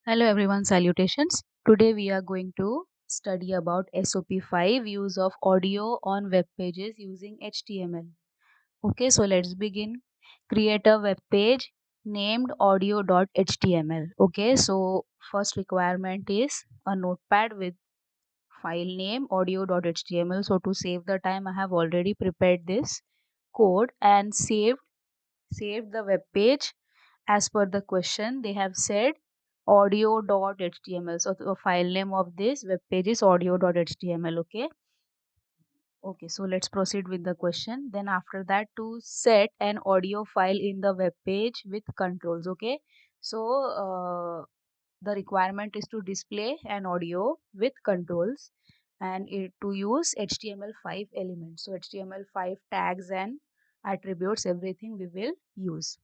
Hello everyone, salutations. Today we are going to study about SOP 5 use of audio on web pages using HTML. Okay, so let's begin. Create a web page named audio.html. Okay, so first requirement is a notepad with file name audio.html. So to save the time, I have already prepared this code and saved the web page as per the question. They have said audio.html. So the file name of this web page is audio.html. Okay, so let's proceed with the question. Then after that, to set an audio file in the web page with controls. Okay, so the requirement is to display an audio with controls and to use HTML5 elements. So HTML5 tags and attributes, everything we will use.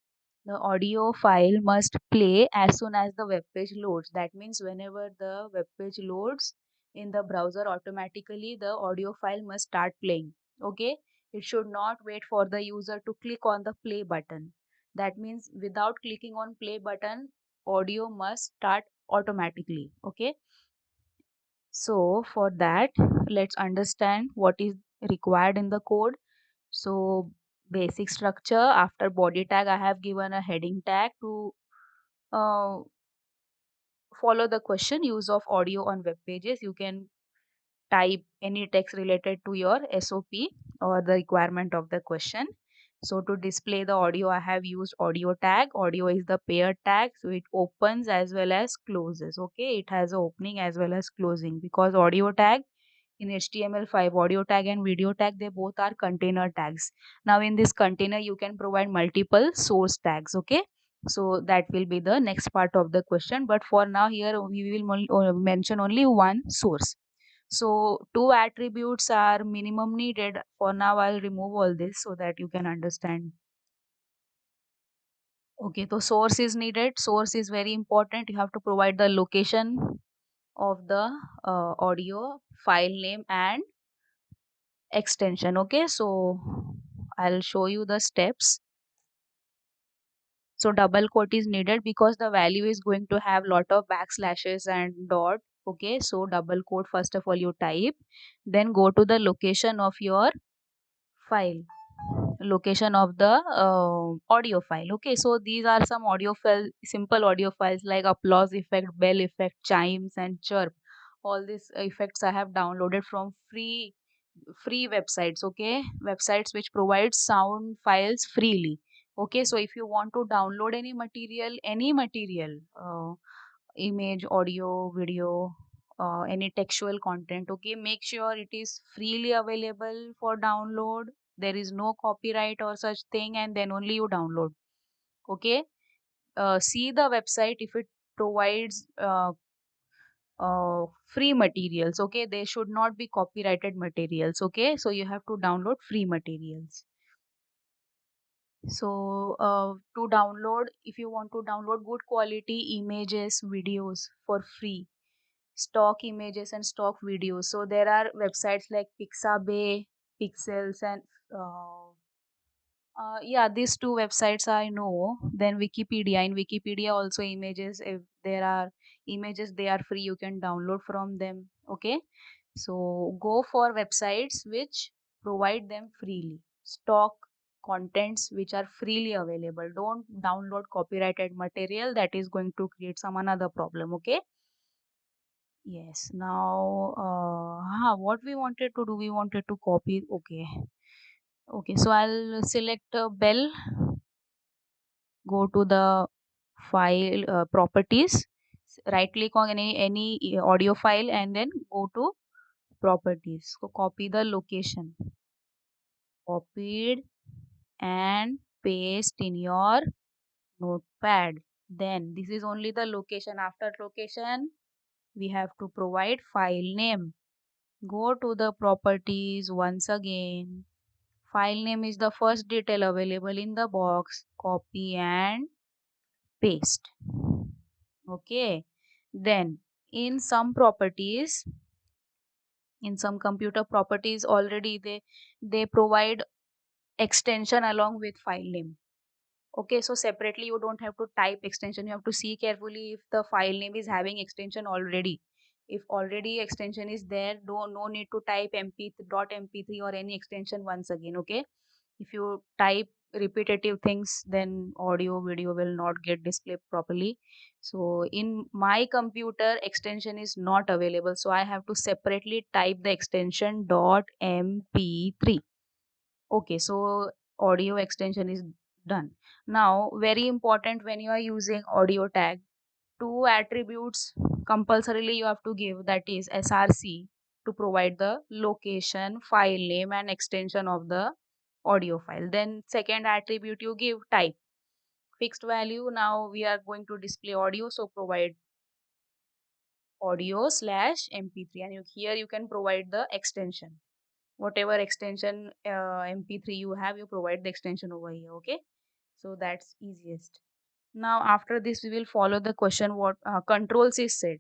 The audio file must play as soon as the web page loads. That means whenever the web page loads in the browser, automatically the audio file must start playing. Okay, it should not wait for the user to click on the play button. That means without clicking on play button, audio must start automatically. Okay, so for that, let's understand what is required in the code. So basic structure, after body tag I have given a heading tag to uh, follow the question. Use of audio on web pages, you can type any text related to your SOP or the requirement of the question. So to display the audio, I have used audio tag. Audio is the paired tag, so it opens as well as closes. Okay, it has a opening as well as closing, because audio tag in HTML5, audio tag and video tag, they both are container tags. Now in this container you can provide multiple source tags. Okay, so that will be the next part of the question, but for now here we will mention only one source. So two attributes are minimum needed. For now I'll remove all this so that you can understand. Okay, so source is needed. Source is very important. You have to provide the location of the audio, file name and extension. Okay, so I'll show you the steps. So double quote is needed because the value is going to have lot of backslashes and dot. Okay, so double quote, first of all you type, then go to the location of your file, location of the audio file. Okay, so these are some audio file, simple audio files like applause effect, bell effect, chimes and chirp. All these effects I have downloaded from free websites. Okay, websites which provide sound files freely. Okay, so if you want to download any material, image, audio, video, any textual content, okay, make sure it is freely available for download. There is no copyright or such thing, and then only you download. Okay, see the website if it provides free materials. Okay, they should not be copyrighted materials. Okay, so you have to download free materials. So to download, if you want to download good quality images, videos for free, stock images and stock videos, so there are websites like Pixabay, Pixels and yeah, these two websites I know. Then Wikipedia. In Wikipedia also images, if there are images, they are free, you can download from them. Okay, so go for websites which provide them freely, stock contents which are freely available. Don't download copyrighted material, that is going to create some another problem. Okay, yes. Now what we wanted to do, we wanted to copy. Okay, okay, so I'll select bell, go to the file, properties, right click on any audio file and then go to properties. So copy the location, copied and paste in your notepad. Then this is only the location. After location we have to provide file name. Go to the properties once again. File name is the first detail available in the box. Copy and paste. Okay, then in some properties, in some computer properties already they provide extension along with file name. Okay, so separately you don't have to type extension. You have to see carefully if the file name is having extension already. If already extension is there, no need to type mp3 or any extension once again. Okay, if you type repetitive things, then audio video will not get displayed properly. So in my computer, extension is not available, so I have to separately type the extension .mp3. Okay, so audio extension is done. Now, very important, when you are using audio tag, two attributes compulsorily you have to give, that is src to provide the location, file name and extension of the audio file. Then second attribute you give type, fixed value. Now we are going to display audio, so provide audio slash mp3, and here you can provide the extension, whatever extension mp3 you have, you provide the extension over here. Okay, so that's easiest. Now after this we will follow the question what controls is said.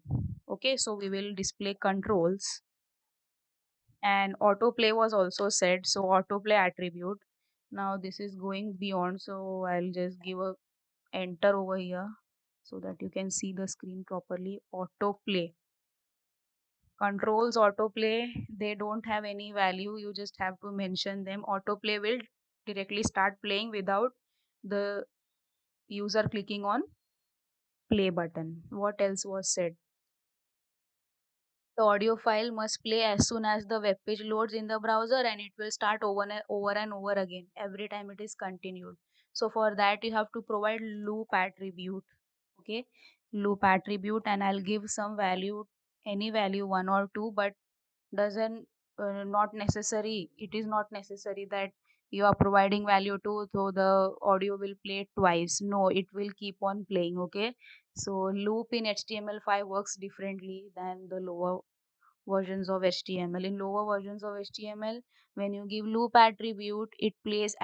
Okay, so we will display controls, and autoplay was also said, so autoplay attribute. Now this is going beyond, so I'll just give a enter over here so that you can see the screen properly. Autoplay controls, autoplay, they don't have any value, you just have to mention them. Autoplay will directly start playing without the user clicking on play button. What else was said? The audio file must play as soon as the web page loads in the browser, and it will start over and over again every time it is continued. So for that you have to provide loop attribute. Okay, loop attribute, and I'll give some value, any value, one or two, but doesn't not necessary, it is not necessary that you are providing value to, so the audio will play twice. No, it will keep on playing. Okay, so loop in html5 works differently than the lower versions of html. In lower versions of html, when you give loop attribute, it plays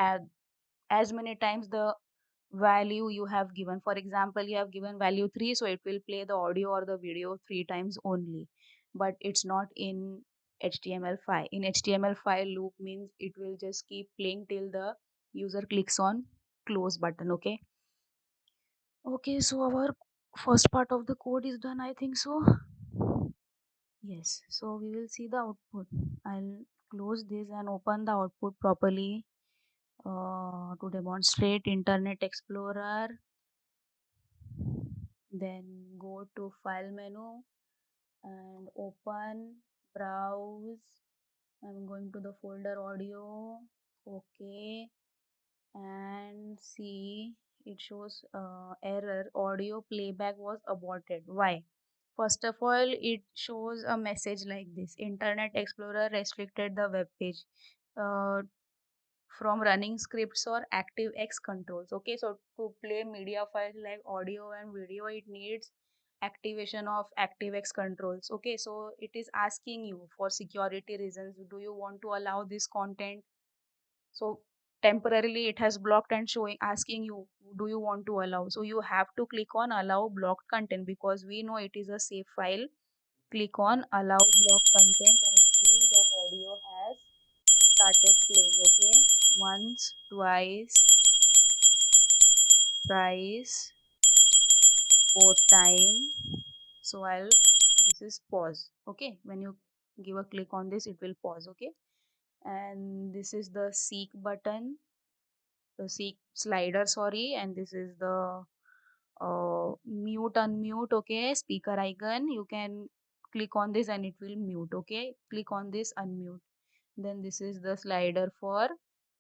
as many times the value you have given. For example, you have given value 3, so it will play the audio or the video 3 times only, but it's not in html5. In html5, loop means it will just keep playing till the user clicks on close button. Okay, okay, so our first part of the code is done, I think so. Yes, so we will see the output. I'll close this and open the output properly to demonstrate Internet Explorer. Then go to file menu and open, browse. I'm going to the folder audio. Okay, and see, it shows error, audio playback was aborted. Why? First of all, it shows a message like this: Internet Explorer restricted the web page uh, from running scripts or ActiveX controls. Okay, so to play media files like audio and video, it needs activation of ActiveX controls. Okay, so it is asking you for security reasons, do you want to allow this content? So temporarily it has blocked and showing, asking you, do you want to allow? So you have to click on allow blocked content, because we know it is a safe file. Click on allow blocked content and see the audio has started playing. Okay, once, twice, thrice, fourth time. So I'll, this is pause. Okay, when you give a click on this, it will pause. Okay, and this is the seek button, the seek slider, sorry, and this is the mute unmute. Okay, speaker icon, you can click on this and it will mute. Okay, click on this, unmute. Then this is the slider for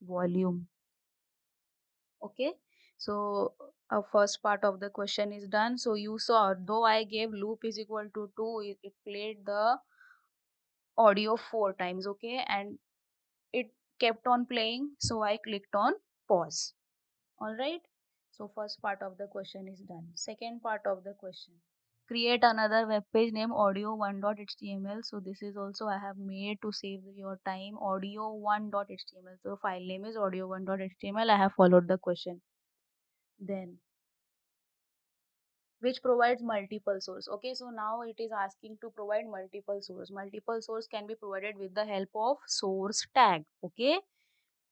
volume. Okay, so first part of the question is done. So you saw, though I gave loop is equal to 2, it played the audio 4 times. Okay, and it kept on playing, so I clicked on pause. All right, so first part of the question is done. Second part of the question, create another web page named audio1.html. So this is also I have made to save your time, audio1.html. So file name is audio1.html. I have followed the question. Then which provides multiple source. Okay, so now it is asking to provide multiple source. Multiple source can be provided with the help of source tag. Okay,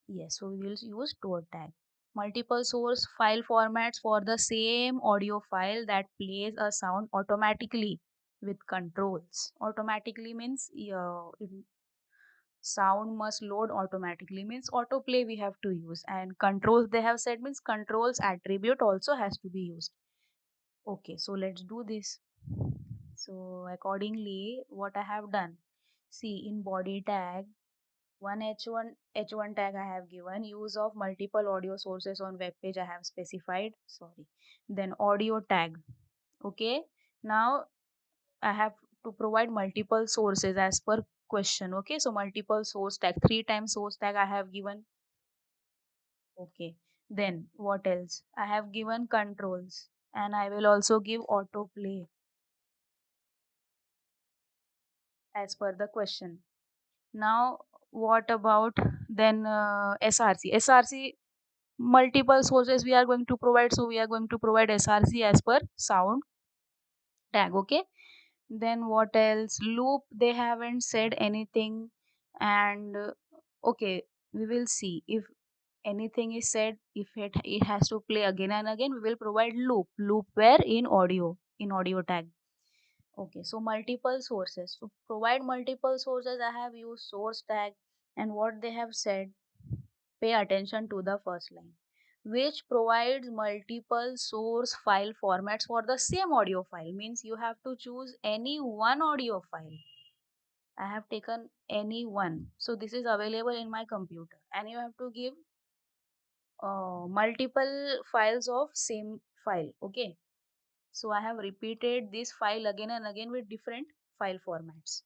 yes, so we will use store tag. multiple source file formats for the same audio file that plays a sound automatically with controls. Automatically means sound must load automatically, means autoplay we have to use, and controls they have said means controls attribute also has to be used. Okay, so let's do this. So accordingly what I have done, see in body tag one h1 tag I have given use of multiple audio sources on web page I have specified, sorry. Then audio tag, okay. Now I have to provide multiple sources as per question, okay. So multiple source tag, 3 times source tag I have given, okay. Then what else, I have given controls, and I will also give autoplay as per the question. Now what about then src, multiple sources we are going to provide, so we are going to provide src as per sound tag, okay. Then what else, loop they haven't said anything, and okay, we will see if anything is said, if it has to play again and again, we will provide loop where in audio tag. Okay, so multiple sources, to provide multiple sources I have used source tag, and what they have said, pay attention to the first line, which provides multiple source file formats for the same audio file. Means you have to choose any one audio file. I have taken any one. So this is available in my computer, and you have to give multiple files of same file. Okay. So I have repeated this file again and again with different file formats.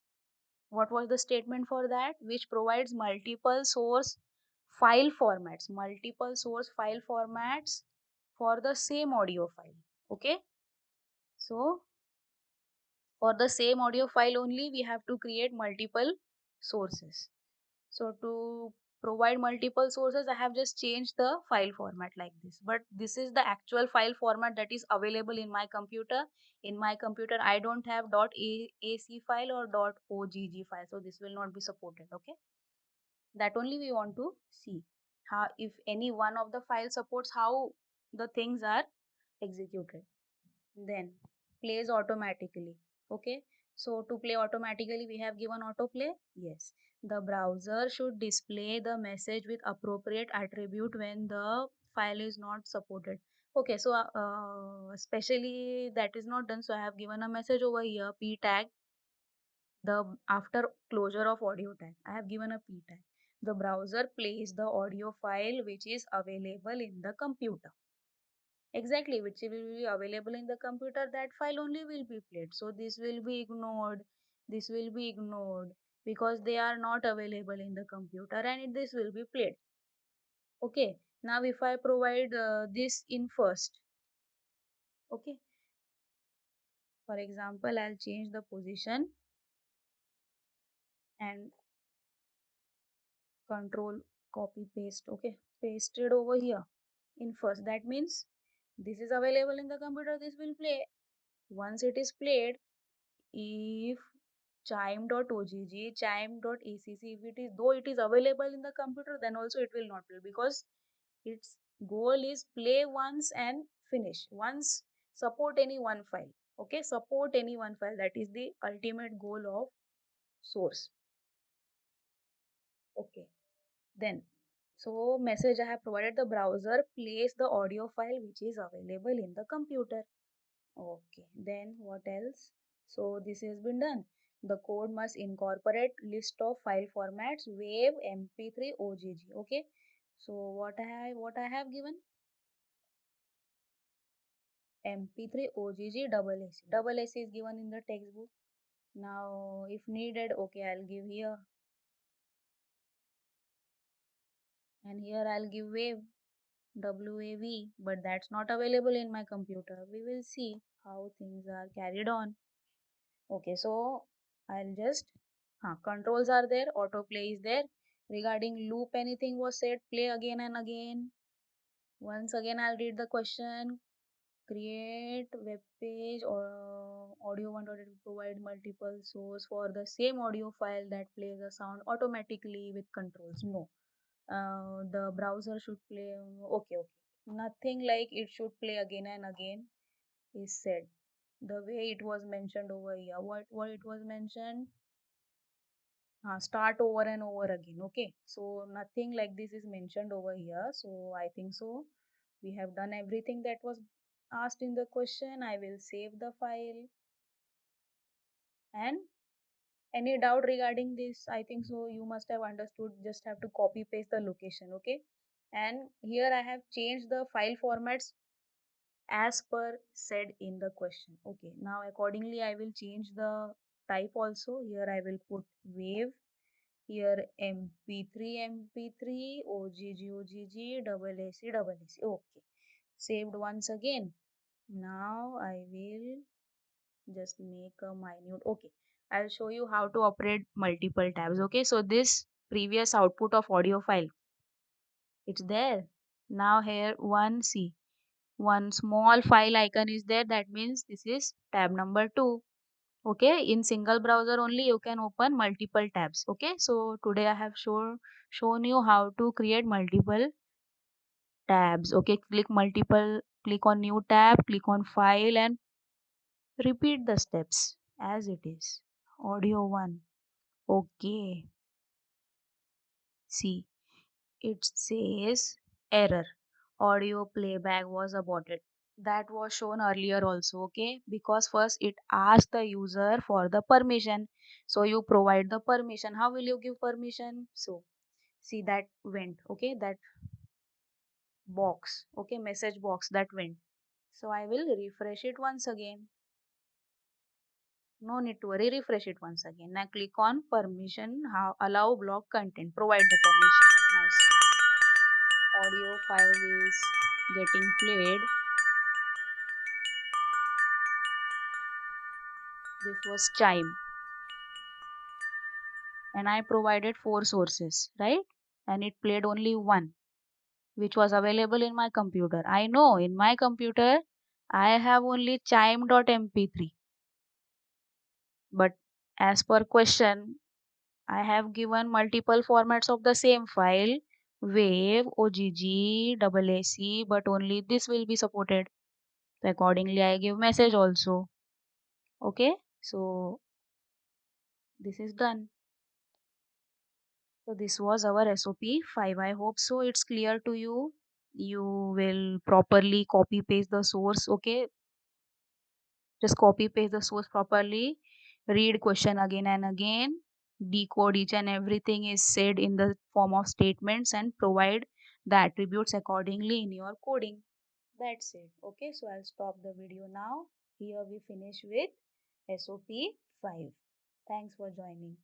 What was the statement for that? Which provides multiple source file formats for the same audio file. Okay. So for the same audio file only, we have to create multiple sources. So to provide multiple sources, I have just changed the file format like this. But this is the actual file format that is available in my computer. In my computer, I don't have .ac file or .ogg file. So this will not be supported. Okay. That only we want to see. How, if any one of the file supports, how the things are executed. Then plays automatically, okay. So to play automatically we have given autoplay, yes. The browser should display the message with appropriate attribute when the file is not supported. Okay, so especially that is not done, so I have given a message over here, p tag, the after closure of audio tag I have given a p tag. The browser plays the audio file which is available in the computer. Exactly, which will be available in the computer, that file only will be played. So this will be ignored. This will be ignored because they are not available in the computer, and this will be played. Okay. Now if I provide this in first, okay. For example, I'll change the position and control copy paste. Okay. Pasted over here in first. That means this is available in the computer. This will play. Once it is played, if chime.ogg, chime.acc, if it is, though it is available in the computer, then also it will not play, because its goal is play once and finish once, support any one file. Okay, support any one file, that is the ultimate goal of source. Okay, then so message I have provided, the browser plays the audio file which is available in the computer. Okay, then what else? So this has been done. The code must incorporate list of file formats, WAV, MP3, OGG. Okay. So what I have given, MP3, OGG, double AC. Double AC is given in the textbook. Now, if needed, okay, I'll give here, and here I'll give WAV, WAV, but that's not available in my computer. We will see how things are carried on. Okay, so I'll just controls are there, autoplay is there. Regarding loop, anything was said, play again and again. Once again, I'll read the question. Create web page or audio one dot provide multiple source for the same audio file that plays a sound automatically with controls. No. the browser should play. Okay, okay. Nothing like it should play again and again is said. The way it was mentioned over here. What it was mentioned? Start over and over again. Okay. So nothing like this is mentioned over here. So I think so. We have done everything that was asked in the question. I will save the file. And any doubt regarding this? I think so. You must have understood. Just have to copy paste the location. Okay. And here I have changed the file formats as per said in the question. Okay, now accordingly I will change the type also. Here I will put wave, here mp3 mp3 ogg ogg double ac double ac. Okay, saved once again. Now I will just make a minute. Okay, I'll show you how to operate multiple tabs. Okay, so this previous output of audio file, it's there. Now here one, see, one small file icon is there, that means this is tab number 2. Okay, in single browser only you can open multiple tabs. Okay, so today I have shown you how to create multiple tabs. Okay, click on new tab, click on file and repeat the steps as it is. Audio 1. Okay, see, it says error, audio playback was aborted. That was shown earlier also. Okay, because first it asks the user for the permission, so you provide the permission. How will you give permission? So see, that went. Okay, that box, okay, message box, that went. So I will refresh it once again. No need to worry, refresh it once again. Now click on permission, how allow block content, provide the permission. Now audio file is getting played. This was chime and I provided 4 sources, right? And it played only one, which was available in my computer. I know in my computer I have only chime.mp3, but as per question, I have given multiple formats of the same file, wave, OGG, double AC, but only this will be supported. So accordingly, I give message also. Okay, so this is done. So this was our SOP 5. I hope so it's clear to you. You will properly copy paste the source. Okay, just copy paste the source properly. Read question again and again. Decode each and everything is said in the form of statements and provide the attributes accordingly in your coding. That's it. Okay, so I'll stop the video now. Here we finish with SOP 5. Thanks for joining.